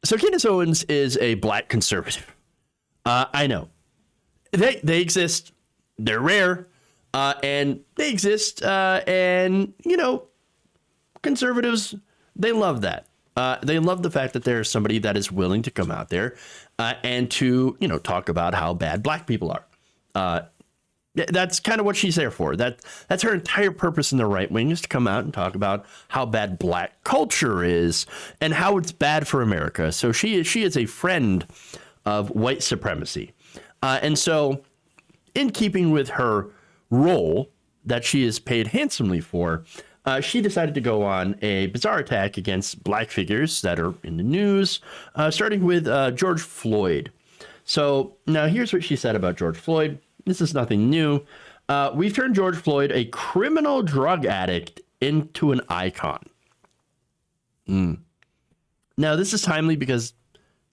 So Candace Owens is a black conservative. I know. They exist. They're rare. And they exist. And, you know, conservatives, they love that. They love the fact that there's somebody that is willing to come out there and to, you know, talk about how bad black people are. That's kind of what she's there for. That's her entire purpose in the right wing, is to come out and talk about how bad black culture is and how it's bad for America. So she is a friend of white supremacy. And so in keeping with her role that she is paid handsomely for, she decided to go on a bizarre attack against black figures that are in the news, starting with George Floyd. So now here's what she said about George Floyd. This is nothing new. We've turned George Floyd, a criminal drug addict, into an icon. Now, this is timely because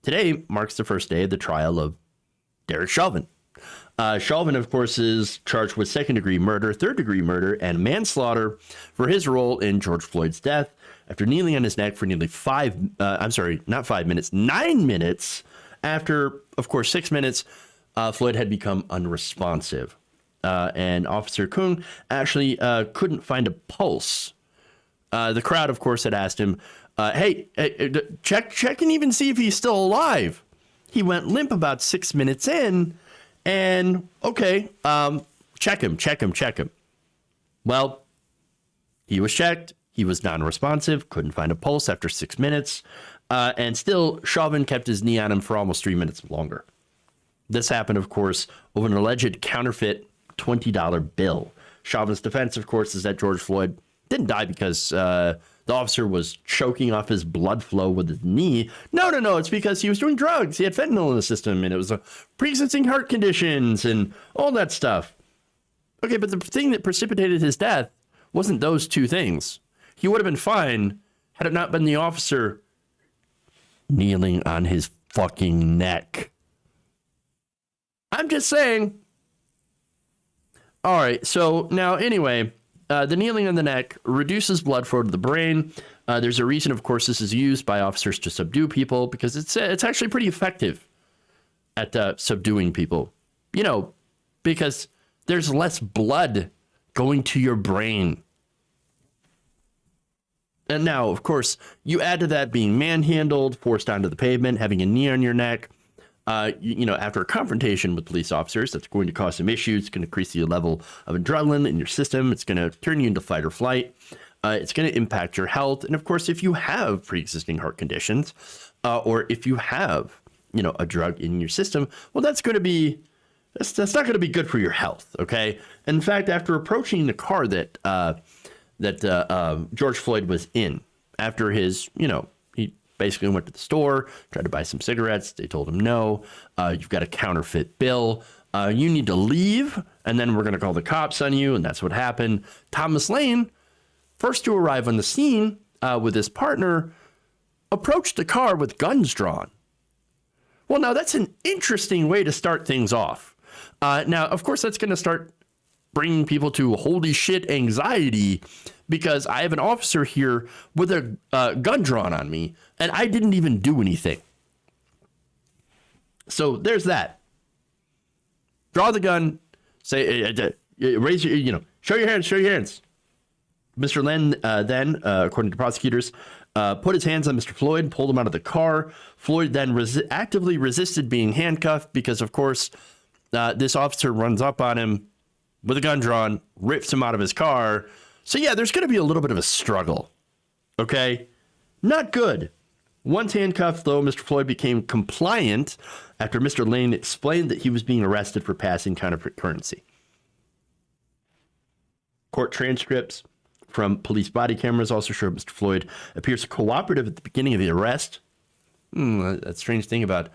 today marks the first day of the trial of Derek Chauvin. Chauvin, of course, is charged with second-degree murder, third-degree murder, and manslaughter for his role in George Floyd's death after kneeling on his neck for nearly 9 minutes after, of course, 6 minutes, Floyd had become unresponsive. And Officer Kung actually couldn't find a pulse. The crowd, of course, had asked him, hey, check and even see if he's still alive. He went limp about 6 minutes in. And, okay, check him. Well, he was checked. He was non-responsive, couldn't find a pulse after 6 minutes. And still, Chauvin kept his knee on him for almost 3 minutes longer. This happened, of course, over an alleged counterfeit $20 bill. Chauvin's defense, of course, is that George Floyd didn't die because the officer was choking off his blood flow with his knee. No. It's because he was doing drugs. He had fentanyl in the system, and it was pre-existing heart conditions and all that stuff. Okay, but the thing that precipitated his death wasn't those two things. He would have been fine had it not been the officer kneeling on his fucking neck. I'm just saying. All right, so now anyway, the kneeling on the neck reduces blood flow to the brain. There's a reason, of course, this is used by officers to subdue people, because it's actually pretty effective at subduing people. You know, because there's less blood going to your brain. And now, of course, you add to that being manhandled, forced onto the pavement, having a knee on your neck. You know, after a confrontation with police officers, that's going to cause some issues. It's going to increase the level of adrenaline in your system. It's going to turn you into fight or flight. It's going to impact your health. And of course, if you have pre-existing heart conditions, or if you have, you know, a drug in your system, well, that's not going to be good for your health. Okay. In fact, after approaching the car that George Floyd was in, after his, you know, he basically went to the store, tried to buy some cigarettes. They told him, no, you've got a counterfeit bill. You need to leave, and then we're going to call the cops on you. And that's what happened. Thomas Lane, first to arrive on the scene with his partner, approached the car with guns drawn. Well, now that's an interesting way to start things off. Now, of course, that's going to start bringing people to holy shit anxiety, because I have an officer here with a gun drawn on me, and I didn't even do anything. So there's that. Draw the gun, say, raise your, you know, show your hands. Mr. Len then, according to prosecutors, put his hands on Mr. Floyd, pulled him out of the car. Floyd then actively resisted being handcuffed because, of course, this officer runs up on him with a gun drawn, rips him out of his car. So, yeah, there's going to be a little bit of a struggle. Okay? Not good. Once handcuffed, though, Mr. Floyd became compliant after Mr. Lane explained that he was being arrested for passing counterfeit currency. Court transcripts from police body cameras also showed Mr. Floyd appears cooperative at the beginning of the arrest. That strange thing about,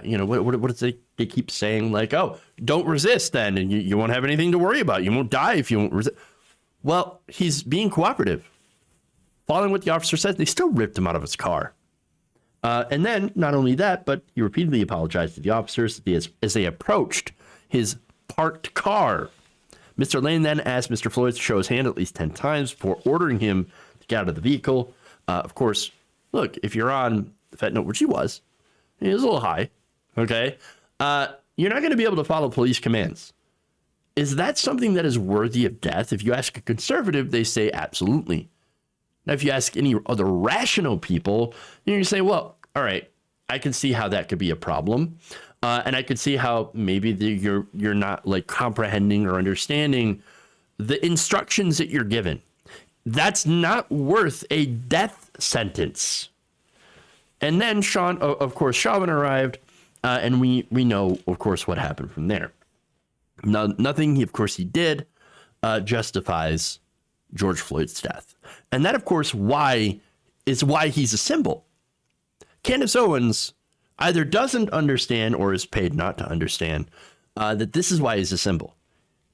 you know, what is they keep saying, like, oh, don't resist then, and you won't have anything to worry about. You won't die if you won't resist. Well, he's being cooperative. Following what the officer said, they still ripped him out of his car. And then, not only that, but he repeatedly apologized to the officers as they approached his parked car. Mr. Lane then asked Mr. Floyd to show his hand at least 10 times before ordering him to get out of the vehicle. Of course, look, if you're on fentanyl, which he was a little high, okay, you're not going to be able to follow police commands. Is that something that is worthy of death? If you ask a conservative, they say absolutely. Now, if you ask any other rational people, you're going to say, well, all right, I can see how that could be a problem. And I could see how maybe you're not like comprehending or understanding the instructions that you're given. That's not worth a death sentence. And then of course, Chauvin arrived, and we know, of course, what happened from there. Now, nothing, of course, he did justifies George Floyd's death. And that, of course, is why he's a symbol. Candace Owens either doesn't understand or is paid not to understand that this is why he's a symbol.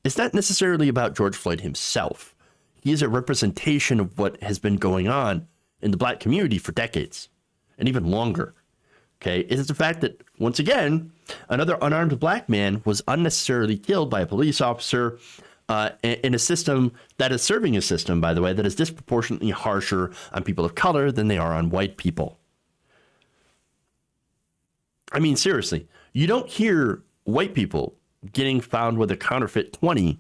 It's not necessarily about George Floyd himself. He is a representation of what has been going on in the black community for decades and even longer. Okay, it is the fact that, once again, another unarmed black man was unnecessarily killed by a police officer in a system that is serving a system, by the way, that is disproportionately harsher on people of color than they are on white people. I mean, seriously, you don't hear white people getting found with a counterfeit 20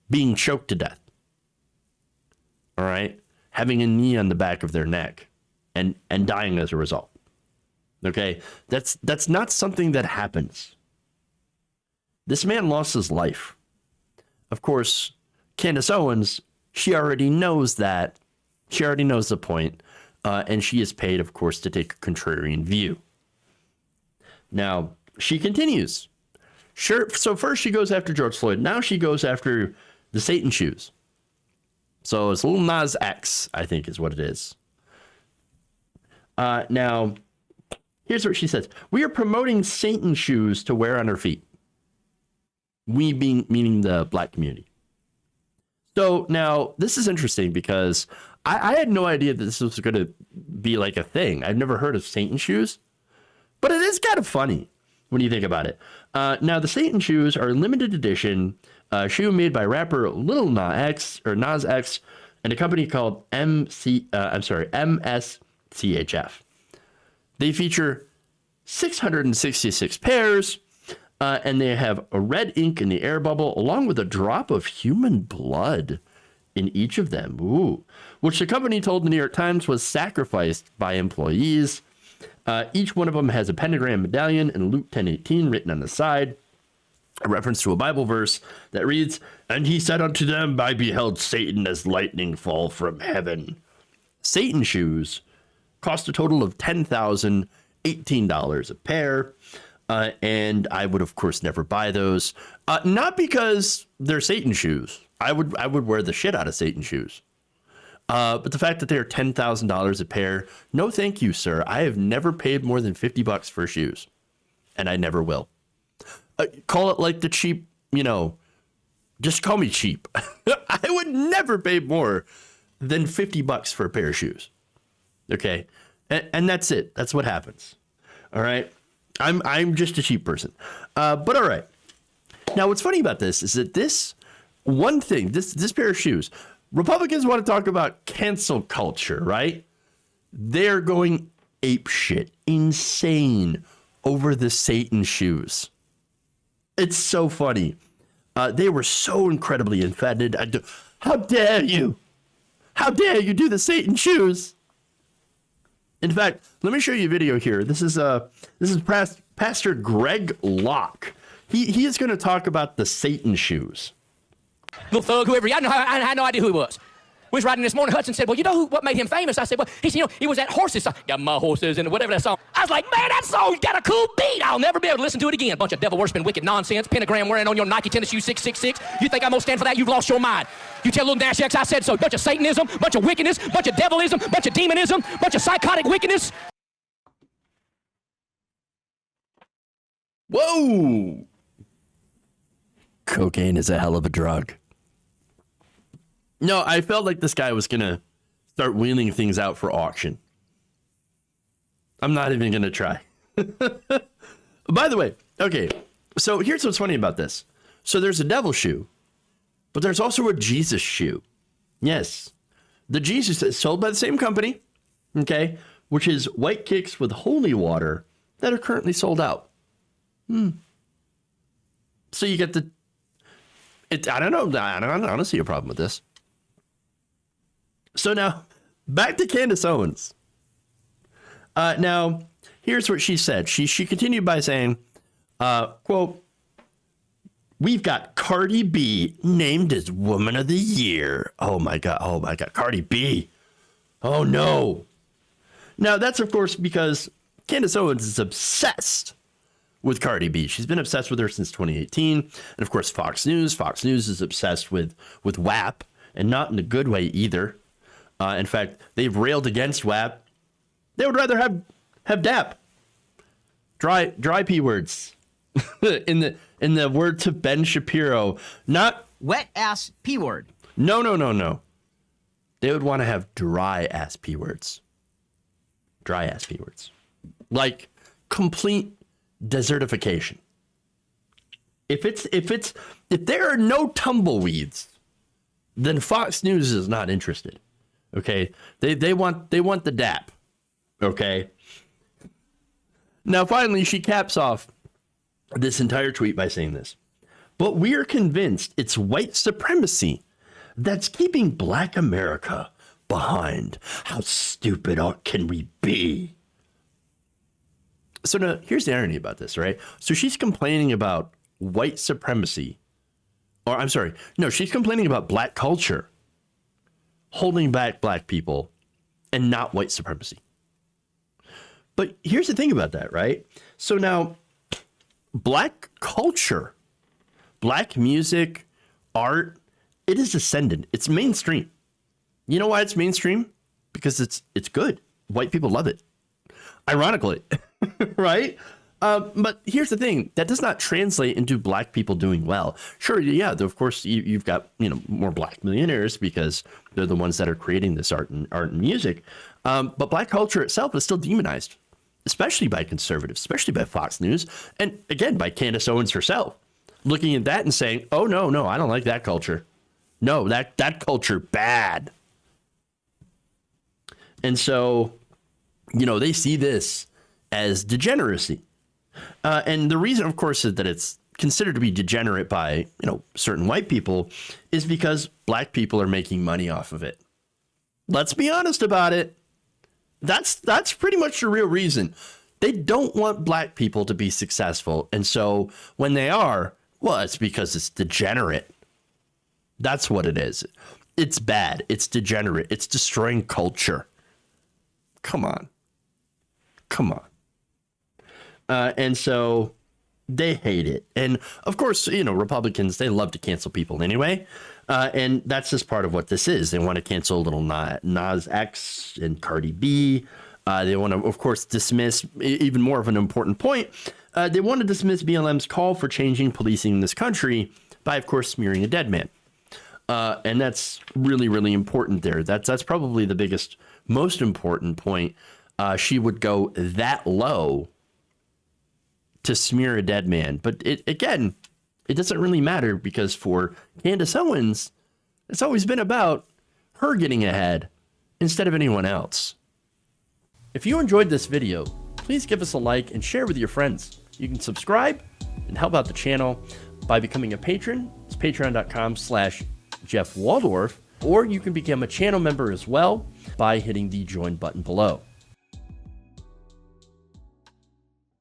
being choked to death. All right, having a knee on the back of their neck and dying as a result. Okay, that's not something that happens. This man lost his life. Of course, Candace Owens, she already knows that. She already knows the point. And she is paid, of course, to take a contrarian view. Now, she continues. Sure. So first she goes after George Floyd. Now she goes after the Satan shoes. So it's little Nas X, I think is what it is. Now, here's what she says. We are promoting Satan shoes to wear on our feet. We meaning the black community. So now this is interesting because I had no idea that this was going to be like a thing. I've never heard of Satan shoes, but it is kind of funny when you think about it. Now the Satan shoes are a limited edition shoe made by rapper Lil Nas X and a company called MSCHF. They feature 666 pairs, and they have a red ink in the air bubble, along with a drop of human blood in each of them. Ooh, which the company told the New York Times was sacrificed by employees. Each one of them has a pentagram medallion and Luke 10:18 written on the side, a reference to a Bible verse that reads, "And he said unto them, I beheld Satan as lightning fall from heaven." Satan shoes cost a total of $10,018 a pair. And I would, of course, never buy those. Not because they're Satan shoes. I would wear the shit out of Satan shoes. But the fact that they're $10,000 a pair, no thank you, sir. I have never paid more than $50 for shoes. And I never will. Call it like the cheap, just call me cheap. I would never pay more than $50 for a pair of shoes. Okay. And that's it. That's what happens. All right. I'm just a cheap person. But all right. Now, what's funny about this is that this one thing, this pair of shoes, Republicans want to talk about cancel culture, right? They're going ape shit, insane over the Satan shoes. It's so funny. They were so incredibly offended. How dare you? How dare you do the Satan shoes? In fact, let me show you a video here. This is Pastor Greg Locke. He is going to talk about the Satan shoes. Little thug, whoever. I had no idea who he was. We was riding this morning. Hudson said, "Well, you know what made him famous?" I said, "Well, he said, he was that horses song. Got my horses and whatever that song." I was like, "Man, that song's got a cool beat. I'll never be able to listen to it again. Bunch of devil worshiping, wicked nonsense. Pentagram wearing on your Nike tennis shoe 666. You think I'm gonna stand for that? You've lost your mind. You tell little Dash X I said so. Bunch of Satanism, bunch of wickedness, bunch of devilism, bunch of demonism, bunch of psychotic wickedness." Whoa! Cocaine is a hell of a drug. No, I felt like this guy was going to start wheeling things out for auction. I'm not even going to try. By the way, okay, so here's what's funny about this. So there's a devil shoe, but there's also a Jesus shoe. Yes, the Jesus is sold by the same company, okay, which is white kicks with holy water that are currently sold out. So you get I don't know. I don't see a problem with this. So now, back to Candace Owens. Now, here's what she said. She continued by saying, quote, "We've got Cardi B named as Woman of the Year." Oh my God, Cardi B. Oh no. Now, that's of course because Candace Owens is obsessed with Cardi B. She's been obsessed with her since 2018. And of course, Fox News is obsessed with WAP, and not in a good way either. In fact, they've railed against WAP. They would rather have DAP. Dry P words. in the word to Ben Shapiro, not wet ass P word. No. They would want to have dry ass P words. Dry ass P words. Like complete desertification. If there are no tumbleweeds, then Fox News is not interested. Okay? They want the DAP. Okay? Now finally she caps off this entire tweet by saying this. "But we're convinced it's white supremacy that's keeping Black America behind. How stupid can we be?" So now, here's the irony about this, right? So she's complaining about white supremacy. Or I'm sorry. No, she's complaining about Black culture holding back Black people and not white supremacy. But here's the thing about that, right? So now, Black culture, Black music, art, it is ascendant. It's mainstream. You know why it's mainstream? Because it's good. White people love it. Ironically, right? But here's the thing. That does not translate into Black people doing well. Sure, yeah, of course, you've got more Black millionaires because they're the ones that are creating this art and music. But Black culture itself is still demonized, especially by conservatives, especially by Fox News, and again, by Candace Owens herself, looking at that and saying, "Oh, no, I don't like that culture. No, that culture bad." And so, they see this as degeneracy. And the reason, of course, is that it's considered to be degenerate by, certain white people is because Black people are making money off of it. Let's be honest about it. That's pretty much the real reason. They don't want Black people to be successful. And so when they are, well, it's because it's degenerate. That's what it is. It's bad. It's degenerate. It's destroying culture. Come on. And so they hate it. And of course, Republicans, they love to cancel people anyway. And that's just part of what this is. They want to cancel little Nas X and Cardi B. They want to, of course, dismiss even more of an important point. They want to dismiss BLM's call for changing policing in this country by, of course, smearing a dead man. And that's really, really important there. That's probably the biggest, most important point. She would go that low to smear a dead man. But it doesn't really matter because for Candace Owens, it's always been about her getting ahead instead of anyone else. If you enjoyed this video, please give us a like and share with your friends. You can subscribe and help out the channel by becoming a patron. It's patreon.com/Jeff Waldorf, or you can become a channel member as well by hitting the join button below.